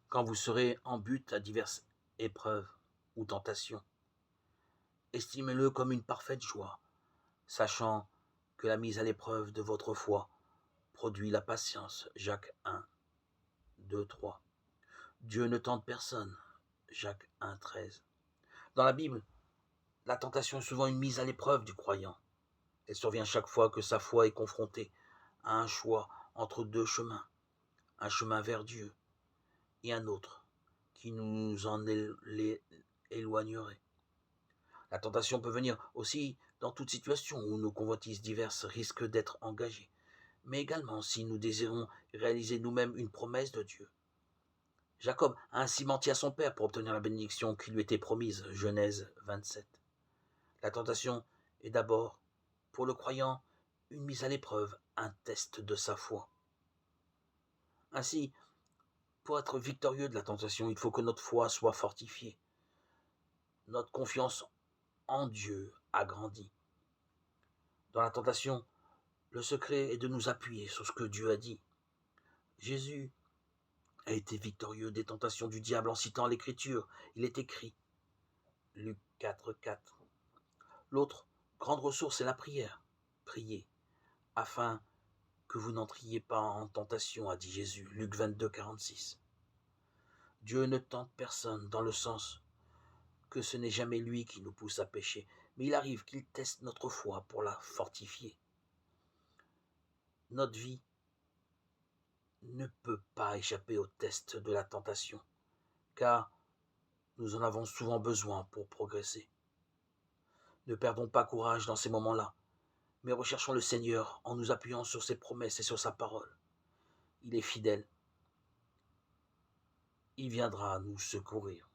quand vous serez en butte à diverses épreuves ou tentations. Estimez-le comme une parfaite joie, sachant que la mise à l'épreuve de votre foi produit la patience. Jacques 1, 2, 3. Dieu ne tente personne. Jacques 1, 13. Dans la Bible, la tentation est souvent une mise à l'épreuve du croyant. Elle survient chaque fois que sa foi est confrontée à un choix entre deux chemins, un chemin vers Dieu et un autre qui nous en éloignerait. La tentation peut venir aussi dans toute situation où nos convoitises diverses risquent d'être engagées, mais également si nous désirons réaliser nous-mêmes une promesse de Dieu. Jacob a ainsi menti à son père pour obtenir la bénédiction qui lui était promise, Genèse 27. La tentation est d'abord, pour le croyant, une mise à l'épreuve, un test de sa foi. Ainsi, pour être victorieux de la tentation, il faut que notre foi soit fortifiée, notre confiance en Dieu agrandie. Dans la tentation, le secret est de nous appuyer sur ce que Dieu a dit. Jésus a été victorieux des tentations du diable en citant l'Écriture. Il est écrit, Luc 4, 4. L'autre grande ressource est la prière. Priez, afin que vous n'entriez pas en tentation, a dit Jésus, Luc 22, 46. Dieu ne tente personne dans le sens que ce n'est jamais lui qui nous pousse à pécher, mais il arrive qu'il teste notre foi pour la fortifier. Notre vie ne peut pas échapper au test de la tentation, car nous en avons souvent besoin pour progresser. Ne perdons pas courage dans ces moments-là, mais recherchons le Seigneur en nous appuyant sur ses promesses et sur sa parole. Il est fidèle. Il viendra nous secourir.